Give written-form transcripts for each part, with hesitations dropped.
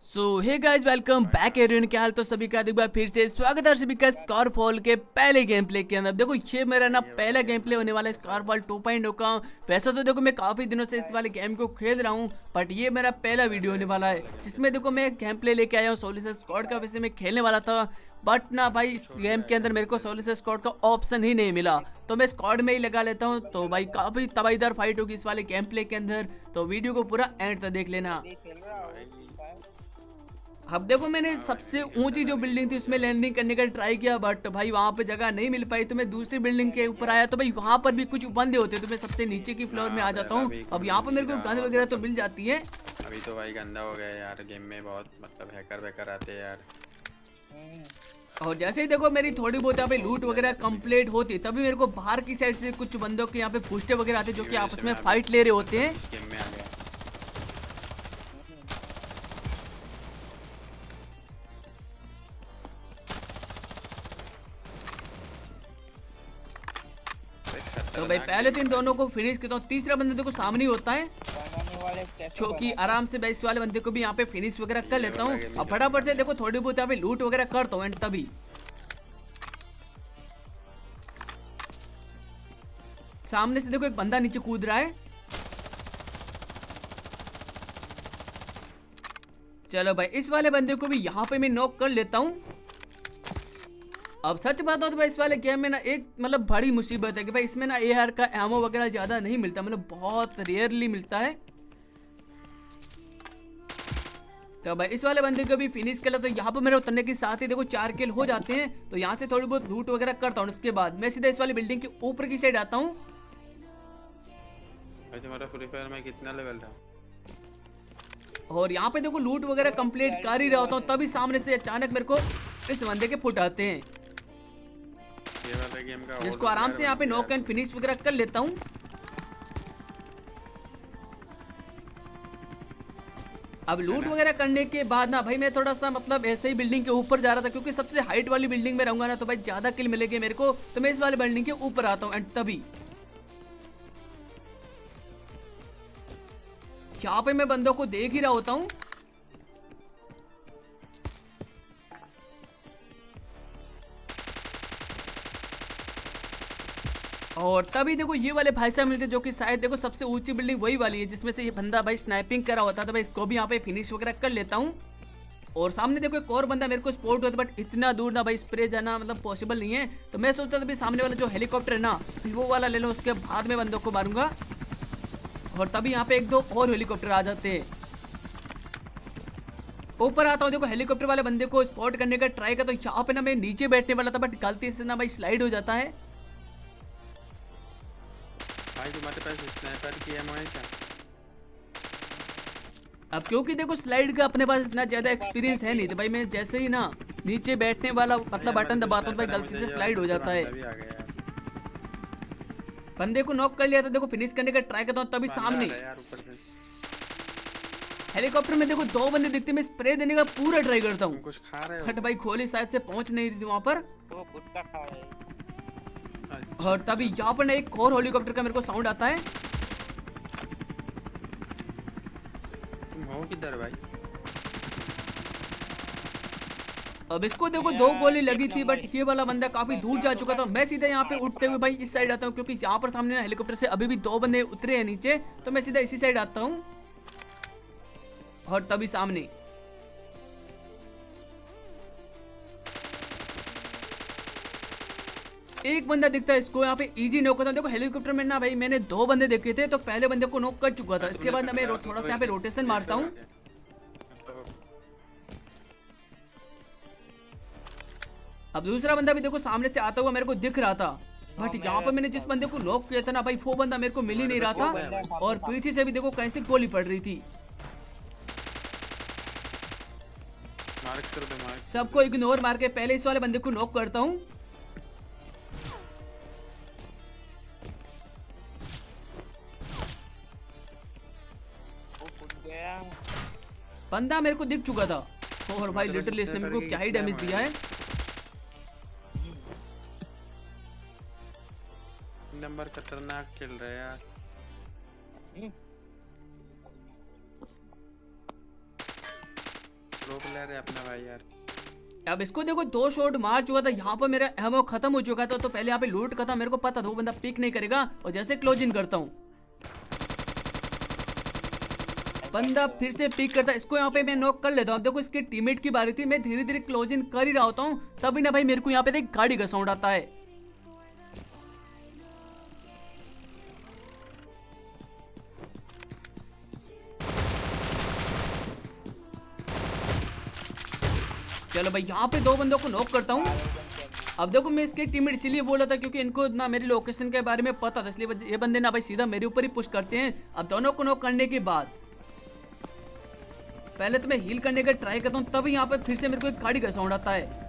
सो hey guys, welcome back Aryan. क्या हाल? तो सभी का एक बार फिर से स्वागत है सभी का स्कारफॉल के पहले गेम प्ले के अंदर। देखो ये मेरा ना पहला गेम प्ले होने वाला है स्कारफॉल 2.0 का। वैसे तो देखो मैं काफी दिनों से इस वाले गेम को खेल रहा हूँ, बट ये मेरा पहला वीडियो होने वाला है जिसमें देखो मैं गेम प्ले लेके आया हूँ सोलिसर स्क्वाड का। वैसे मैं खेलने वाला था, बट ना भाई इस गेम के अंदर मेरे को सोलिसर स्क्वाड का ऑप्शन ही नहीं मिला, तो मैं स्क्वाड में ही लगा लेता हूँ। तो भाई काफी तबाहीदार फाइट होगी इस वाले गेम प्ले के अंदर, तो वीडियो को पूरा एंड तक देख लेना। अब देखो मैंने सबसे ऊंची जो बिल्डिंग थी उसमें लैंडिंग करने का ट्राई किया, बट भाई वहां पे जगह नहीं मिल पाई, तो मैं दूसरी बिल्डिंग के ऊपर आया। तो भाई वहां पर भी कुछ बंदे होते हैं, तो मैं सबसे नीचे की फ्लोर में आ जाता हूँ। अब यहाँ पर मेरे को गन वगैरह तो मिल जाती है। अभी तो भाई गंदा हो गया यार, गेम में बहुत मतलब हैकर वैकर आते हैं यार। और जैसे ही देखो मेरी थोड़ी बहुत यहाँ पे लूट वगैरह कंप्लीट होती है, तभी मेरे को बाहर की साइड से कुछ बंदों के यहाँ पे फुस्टे वगैरह आते हैं जो कि आपस में फाइट ले रहे होते हैं। गेम में आ गया। तो भाई पहले तो इन दोनों को फिनिश करता हूँ। तीसरा बंदा देखो सामने ही होता है, जो कि आराम से भाई इस वाले बंदे को भी यहाँ पे फिनिश वगैरह कर लेता हूँ। और फटाफट से देखो थोड़ी बहुत यहाँ पे लूट वगैरह करता हूँ। एंड तभी सामने से देखो एक बंदा नीचे कूद रहा है। चलो भाई इस वाले बंदे को भी यहाँ पे मैं नॉक कर लेता हूँ। अब सच बात हो तो भाई इस वाले गेम में ना एक मतलब बड़ी मुसीबत है कि भाई इसमें ना एआर का एमो वगैरह ज्यादा नहीं मिलता, मतलब बहुत रेयरली मिलता है। तो भाई इस वाले बंदे को भी फिनिश कर लिया। तो यहाँ पर मेरे उतरने के साथ ही देखो 4 किल हो जाते हैं। तो यहाँ से थोड़ी बहुत लूट वगैरह करता हूँ, उसके बाद मैं सीधा इस वाली बिल्डिंग के ऊपर की साइड आता हूँ। तुम्हारा फ्री फायर में कितना लेवल था? और यहाँ पे देखो लूट वगैरह कंप्लीट कर ही रहा होता हूँ, तभी सामने से अचानक मेरे को इस बंदे के फुट आते हैं, ये वाला गेम का जिसको आराम से यहाँ पे नॉक एंड फिनिश वगैरह कर लेता हूँ। अब लूट वगैरह करने के बाद ना भाई मैं थोड़ा सा मतलब ऐसे ही बिल्डिंग के ऊपर जा रहा था, क्योंकि सबसे हाइट वाली बिल्डिंग में रहूंगा ना तो भाई ज्यादा किल मिलेंगे मेरे को। तो मैं इस वाले बिल्डिंग के ऊपर आता हूँ। एंड तभी यहाँ पे मैं बंदों को देख ही रहा होता हूँ। और तभी देखो ये वाले भाई साहब मिलते, जो कि शायद देखो सबसे ऊंची बिल्डिंग वही वाली है जिसमें से ये बंदा भाई स्नाइपिंग करा होता था। भाई इसको भी यहाँ पे फिनिश वगैरह कर लेता हूँ। और सामने देखो एक और बंदा मेरे को स्पॉट हुआ था, बट इतना दूर ना भाई स्प्रे जाना मतलब पॉसिबल नहीं है। तो मैं सोचता था भाई सामने वाला जो हेलीकॉप्टर है ना वो वाला ले लो, उसके बाद में बंदों को मारूंगा। और तभी यहाँ पे एक दो और हेलीकॉप्टर आ जाते हैं। ऊपर आता हूँ, देखो हेलीकॉप्टर वाले बंदे को स्पॉट करने का ट्राई करता हूँ। यहाँ पे ना मैं नीचे बैठने वाला था, बट गलती से ना भाई स्लाइड हो जाता है। भाई तुम्हारे पास स्नाइपर की एमओ है क्या? अब क्योंकि देखो स्लाइड का अपने पास इतना ज्यादा एक्सपीरियंस है नहीं, तो भाई मैं जैसे ही ना नीचे बैठने वाला मतलब बटन दबाता हूँ तो भाई गलती से स्लाइड हो जाता है। भी आ गया यार। बंदे को नॉक कर लिया था, देखो फिनिश करने का ट्राई करता हूँ, तभी सामने यार ऊपर से हेलीकॉप्टर में देखो 2 बंदे दिखते, मैं स्प्रे देने का पूरा ट्राई करता हूँ। कुछ खा रहे हो? बट भाई गोली शायद से पहुंच नहीं रही थी वहां पर। तो कुत्ता खा रहा है। अच्छा। और तभी यहाँ पर ना एक और हेलीकॉप्टर का मेरे को साउंड आता है। तुम हो किधर भाई? अब इसको देखो 2 गोली लगी थी, बट ये वाला बंदा काफी दूर जा चुका था। मैं सीधा यहाँ पे उठते हुए भाई इस साइड आता हूँ, क्योंकि यहाँ पर सामने हेलीकॉप्टर से अभी भी 2 बंदे उतरे हैं नीचे, तो मैं सीधा इसी साइड आता हूँ। और तभी सामने एक बंदा दिखता है, इसको यहाँ पे इजी नॉक होता है। देखो हेलीकॉप्टर में ना भाई मैंने 2 बंदे देखे थे, तो पहले बंदे को नॉक कर चुका था। इसके बाद ना मैं थोड़ा सा यहाँ पे रोटेशन मारता हूँ। अब दूसरा बंदा भी देखो सामने से आता हुआ मेरे को दिख रहा था, बट यहाँ पर मैंने जिस बंदे को नॉक किया था ना भाई वो बंदा मेरे को मिल ही नहीं रहा था। और पीछे से भी देखो कैसे गोली पड़ रही थी। सबको इग्नोर मार के पहले इस वाले बंदे को नॉक करता हूँ। बंदा मेरे को दिख चुका था, और भाई लिटरली इसने मेरे को क्या ही डैमेज दिया है। नंबर खतरनाक खेल रहे यार। रोक ले रहे अपना भाई यार। अब इसको देखो 2 शॉट मार चुका था, यहाँ पर मेरा एमो खत्म हो चुका था, तो पहले यहाँ पे लूट का था, मेरे को पता था वो बंदा पिक नहीं करेगा। और जैसे क्लोज इन करता हूँ बंदा फिर से पिक करता है, इसको यहाँ पे मैं नॉक कर लेता हूँ। देखो इसके टीममेट की बारी थी, मैं धीरे धीरे क्लोज इन कर ही रहा होता हूँ, तभी ना भाई मेरे को यहाँ पे एक गाड़ी का साउंड आता है। चलो भाई यहाँ पे 2 बंदों को नॉक करता हूँ। अब देखो मैं इसके टीममेट इसीलिए बोला था क्योंकि इनको ना मेरी लोकेशन के बारे में पता था, इसलिए ये बंदे ना भाई सीधा मेरे ऊपर ही पुश करते हैं। अब दोनों को नॉक करने के बाद पहले तो मैं हील करने का ट्राई करता हूँ, तभी यहाँ पे फिर से मेरे को एक गाड़ी का साउंड आता है।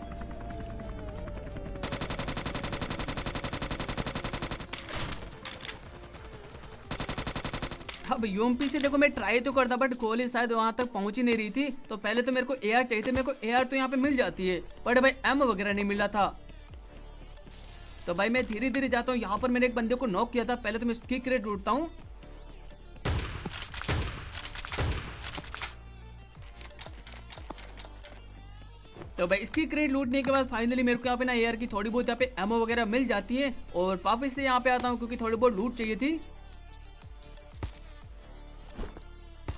अब यूएमपी से देखो मैं ट्राई तो करता बट गोली शायद वहां तक पहुंच ही नहीं रही थी, तो पहले तो मेरे को एआर चाहिए थे। मेरे को एआर तो यहाँ पे मिल जाती है बट भाई एम वगैरह नहीं मिला था। तो भाई मैं धीरे धीरे जाता हूँ, यहाँ पर मैंने एक बंदे को नॉक किया था, पहले तो मैं उसकी क्रेट लूटता हूँ। तो भाई इसकी क्रेट लूटने के बाद फाइनली मेरे को यहाँ पे ना एआर की थोड़ी बहुत यहाँ पे एमओ वगैरह मिल जाती है और वापस से यहाँ पे आता हूँ क्योंकि थोड़ी बहुत लूट चाहिए थी।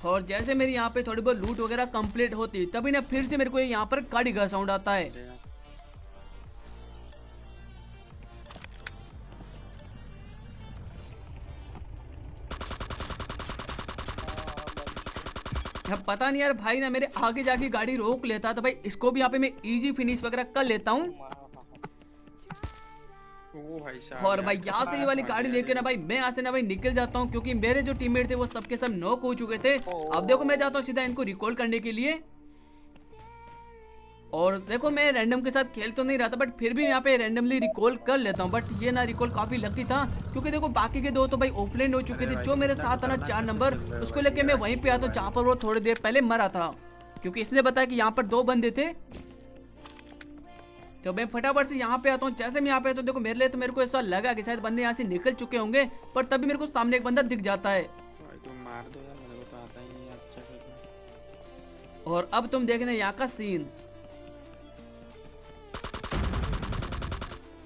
और जैसे मेरी यहाँ पे थोड़ी बहुत लूट वगैरह कंप्लीट होती तभी ना फिर से मेरे को यहाँ पर गाड़ी का साउंड आता है। अब पता नहीं यार भाई ना मेरे आगे जाके गाड़ी रोक लेता, तो भाई इसको भी यहाँ पे मैं इजी फिनिश वगैरह कर लेता हूँ। और भाई यहाँ से ये वाली गाड़ी लेके ना भाई मैं यहाँ से ना भाई निकल जाता हूँ क्योंकि मेरे जो टीममेट थे वो सबके सब नॉक हो चुके थे। अब देखो मैं जाता हूँ सीधा इनको रिकॉल करने के लिए। और देखो मैं रैंडम के साथ खेल तो नहीं रहा था बट फिर भी यहाँ पे रैंडमली रिकॉल कर लेता हूँ। बट ये ना रिकॉल काफी लकी था क्योंकि देखो बाकी के 2 तो भाई ऑफलाइन हो चुके थे। जो मेरे साथ था ना 4 नंबर, उसको लेके मैं वहीं पे आता हूँ जहाँ पर वो थोड़ी देर पहले मरा था, क्योंकि इसने बताया कि यहाँ पर 2 बंदे थे। तो मैं फटाफट से यहाँ पे आता हूँ। जैसे मैं यहाँ पे आता हूँ देखो मेरे लिए तो मेरे को ऐसा लगा कि शायद बंदे यहाँ से निकल चुके होंगे, पर तभी मेरे को सामने एक बंदा दिख जाता है। और अब तुम देखना यहाँ का सीन।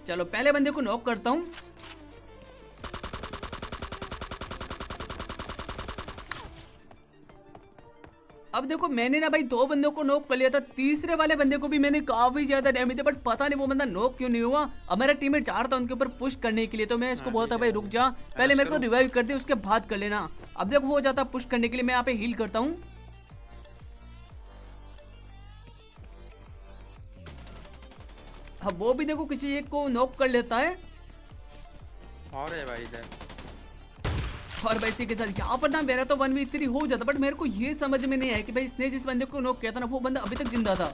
चलो पहले बंदे को नॉक करता हूँ। अब देखो मैंने ना भाई 2 बंदों को नॉक कर लिया था, तीसरे वाले बंदे को भी मैंने काफी ज्यादा डैमेज दिया बट पता नहीं वो बंदा नॉक क्यों नहीं हुआ। अब मेरा टीममेट चाह रहा था उनके ऊपर पुश करने के लिए, तो मैं इसको बोलता भाई रुक जा, पहले मेरे को रिवाइव कर दे उसके बाद कर लेना। अब देखो हो जाता पुश करने के लिए, मैं यहाँ पे हील करता हूँ। अब वो भी देखो किसी एक को नॉक कर लेता है। और है भाई इधर। और भाई इसी के साथ यहाँ पर ना मेरा तो 1v3 हो जाता, बट मेरे को ये समझ में नहीं आया कि भाई इसने जिस बंदे को नॉक किया था ना वो बंदा अभी तक जिंदा था।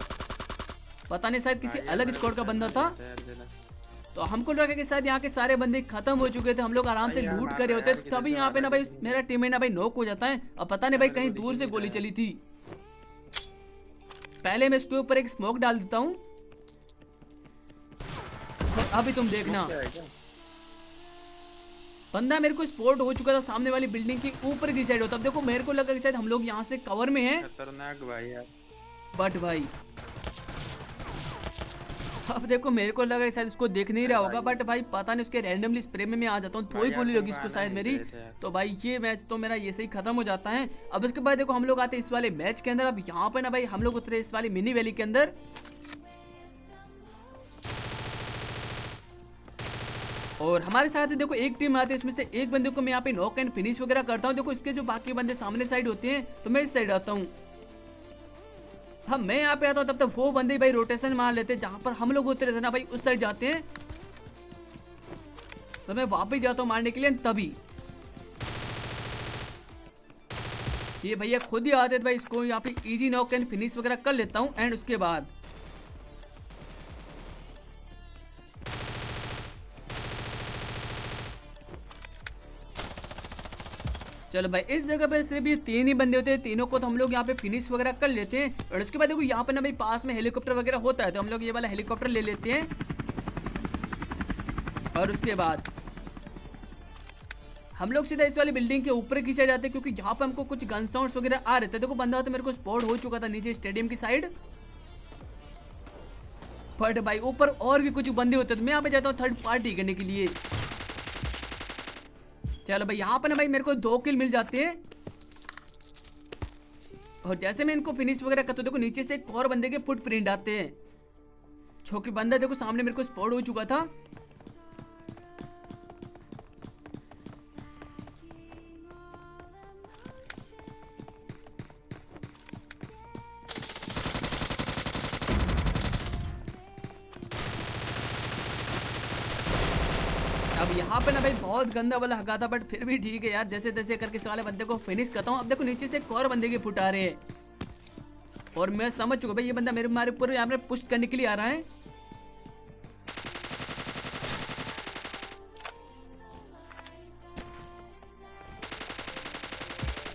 पता नहीं शायद किसी अलग स्क्वाड का बंदा था। तो हमको लगा कि शायद यहाँ के सारे बंदे खत्म हो चुके थे, हम लोग आराम से लूट करे होते, तभी यहाँ पे ना भाई मेरा टीममेट ना भाई नॉक हो जाता है। अब पता नहीं भाई कहीं दूर से गोली चली थी। पहले मैं इसके ऊपर एक स्मोक डाल देता हूँ। अभी तुम देखना बंदा मेरे को स्पॉट हो चुका था सामने वाली बिल्डिंग की ऊपर की साइड होता। अब देखो मेरे को लगा कि शायद हम लोग यहाँ से कवर में हैं। खतरनाक भाई यार। बट भाई अब देखो मेरे को लगा कि शायद इसको देख नहीं रहा होगा, बट भाई पता नहीं उसके रैंडमली स्प्रे में मैं आ जाता हूँ, थोड़ी गोली लगी इसको शायद मेरी। तो भाई ये मैच तो मेरा ये सही खत्म हो जाता है। अब इसके बाद देखो हम लोग आते हैं इस वाले मैच के अंदर। अब यहाँ पे ना भाई हम लोग उतरे इस वाली मिनी वैली के अंदर। और हमारे साथ देखो एक टीम आती है, इसमें से एक बंदे को मैं यहाँ पे नॉक एंड फिनिश वगैरह करता हूँ। देखो इसके जो बाकी बंदे सामने साइड होते हैं तो मैं इस साइड आता हूँ। हाँ मैं यहाँ पे आता हूँ तब तक वो बंदे भाई रोटेशन मार लेते हैं, जहाँ पर हम लोग उतरे थे ना भाई उस साइड जाते हैं। तो मैं वापस जाता हूँ मारने के लिए, तभी ये भैया खुद ही आते थे भाई, इसको यहाँ पे इजी नॉक एंड फिनिश वगैरह कर लेता हूँ। एंड उसके बाद चलो भाई इस जगह पे सिर्फ ये 3 ही बंदे होते हैं, तीनों को तो हम लोग यहाँ पे फिनिश वगैरह कर लेते हैं। और उसके बाद देखो यहाँ पे ना भाई पास में हेलीकॉप्टर वगैरह होता है, तो हम लोग ये वाला हेलीकॉप्टर ले लेते हैं। और उसके बाद हम लोग सीधा इस वाली बिल्डिंग के ऊपर की साइड आते हैं क्योंकि यहाँ पे हमको कुछ गन साउंड्स वगैरह आ रहे थे। देखो बंदा तो मेरे को स्पॉट हो चुका था नीचे स्टेडियम की साइड। बट भाई ऊपर और भी कुछ बंदे होते तो मैं यहाँ पे जाता हूँ थर्ड पार्टी करने के लिए। चलो भाई यहाँ पे ना भाई मेरे को 2 किल मिल जाते हैं। और जैसे मैं इनको फिनिश वगैरह करता हूँ देखो नीचे से एक और बंदे के फुट प्रिंट आते हैं। छोकि बंदा देखो सामने मेरे को स्पॉट हो चुका था। अब यहाँ पे ना भाई बहुत गंदा वाला हका था बट फिर भी ठीक है यार, जैसे तैसे करके साले बंदे को फिनिश करता हूँ। अब देखो नीचे से एक और बंदे के फुट आ रहे हैं और मैं समझ चुका भाई ये बंदा मेरे ऊपर यहाँ पे पुश करने के लिए आ रहा है।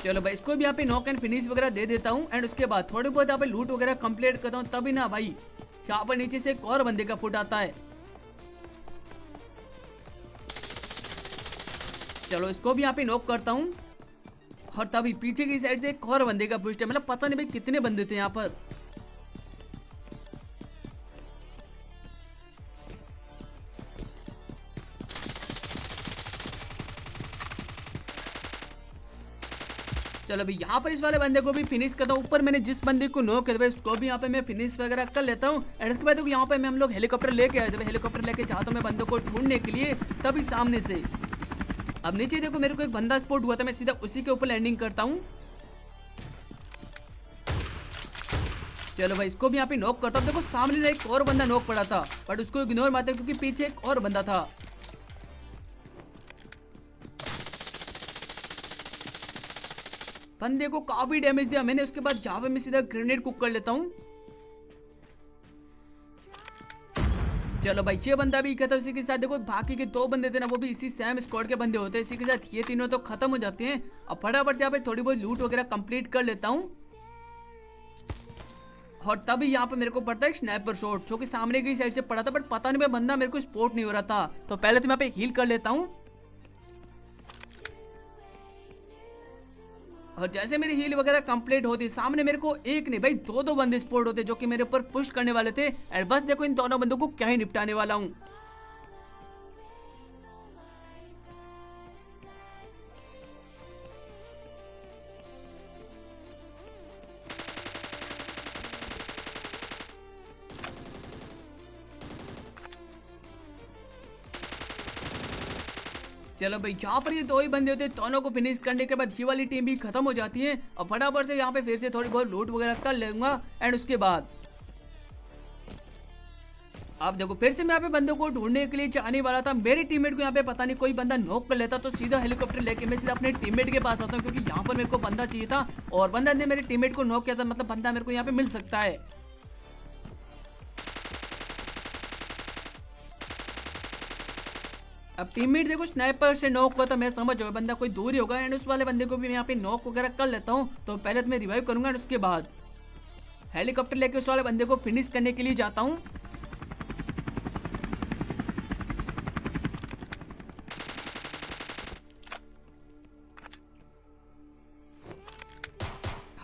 चलो भाई इसको भी यहाँ पे नॉक एंड फिनिश वगैरह दे देता हूँ एंड उसके बाद थोड़ी बहुत यहाँ पे लूट वगैरह कंप्लीट करता हूँ। तभी ना भाई यहाँ पर नीचे से एक और बंदे का फुट आता है। चलो इसको भी यहाँ पे नॉक करता हूँ और तभी पीछे की साइड से एक और बंदे का पुश है। मतलब पता नहीं भाई कितने बंदे थे यहाँ पर। चलो भाई यहाँ पर इस वाले बंदे को भी फिनिश करता हूँ। ऊपर मैंने जिस बंदे को नॉक किया भाई उसको भी यहाँ पे मैं फिनिश वगैरह कर लेता हूँ। एंड उसके बाद देखो यहाँ पे मैं हम लोग हेलीकॉप्टर लेके आए थे। हेलीकॉप्टर लेके जाता हूँ मैं बंदों को ढूंढने के लिए। तभी सामने से अब नीचे देखो मेरे को एक बंदा स्पॉट हुआ था, मैं सीधा उसी के ऊपर लैंडिंग करता हूँ। चलो भाई इसको भी यहाँ पे नॉक करता हूँ। देखो सामने ना एक और बंदा नॉक पड़ा था बट उसको इग्नोर मारते क्योंकि पीछे एक और बंदा था। बंदे को काफी डैमेज दिया मैंने। उसके बाद यहाँ पे मैं सीधा ग्रेनेड कुक कर लेता हूँ। चलो भाई ये बंदा भी कहता है। उसी के साथ देखो बाकी के 2 बंदे थे ना वो भी इसी सेम स्क्वाड के बंदे होते हैं। इसी के साथ ये तीनों तो खत्म हो जाते हैं। अब फटाफट यहाँ पे थोड़ी बहुत लूट वगैरह कंप्लीट कर लेता हूँ। और तभी यहाँ पे मेरे को पड़ता है स्नाइपर शॉट जो कि सामने की साइड से पड़ा था बट पता नहीं भाई बंदा मेरे को स्पॉट नहीं हो रहा था। तो पहले तो मैं यहाँ पे हील कर लेता हूँ और जैसे मेरी हील वगैरह कंप्लीट होती सामने मेरे को एक नहीं भाई 2 बंदे स्पॉट होते जो कि मेरे ऊपर पुश करने वाले थे। और बस देखो इन दोनों बंदों को क्या ही निपटाने वाला हूँ। चलो भाई यहाँ पर ये 2 ही बंदे होते हैं। दोनों को फिनिश करने के बाद ये वाली टीम भी खत्म हो जाती है। और फटाफट से यहाँ पे फिर से थोड़ी बहुत लूट वगैरह कर लूंगा। एंड उसके बाद अब देखो फिर से मैं यहाँ पे बंदों को ढूंढने के लिए जाने वाला था। मेरे टीममेट को यहाँ पे पता नहीं कोई बंदा नॉक कर लेता तो सीधा हेलीकॉप्टर लेके मैं सीधा अपने टीममेट के पास आता हूँ क्योंकि यहाँ पर मेरे को बंदा चाहिए था और बंदा ने मेरे टीममेट को नॉक किया था। मतलब बंदा मेरे को यहाँ पे मिल सकता है। अब टीममेट देखो स्नाइपर से नॉक हुआ था, मैं समझ गया बंदा कोई दूर ही होगा। एंड उस वाले बंदे को भी मैं यहाँ पे नॉक वगैरह कर लेता हूँ। तो पहले तो मैं रिवाइव करूंगा एंड उसके बाद हेलीकॉप्टर लेके उस वाले बंदे को फिनिश करने के लिए जाता हूँ।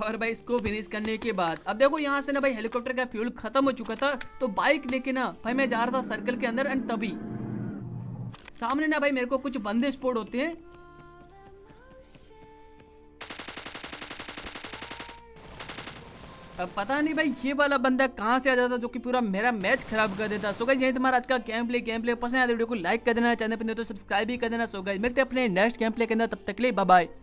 और भाई इसको फिनिश करने के बाद अब देखो यहाँ से ना भाई हेलीकॉप्टर का फ्यूल खत्म हो चुका था। तो बाइक लेके ना भाई मैं जा रहा था सर्कल के अंदर। एंड तभी सामने ना भाई मेरे को कुछ बंदे स्पॉट होते हैं। अब पता नहीं भाई ये वाला बंदा कहाँ से आ जाता जो कि पूरा मेरा मैच खराब कर देता। सो गाइस यही तुम्हारा आज का गेम प्ले पसंद आया तो वीडियो को लाइक कर देना, चैनल पर नहीं तो सब्सक्राइब भी कर देना। सो गाइस मिलते हैं अपने नेक्स्ट गेम प्ले के अंदर, तब तक के लिए बाय बाय।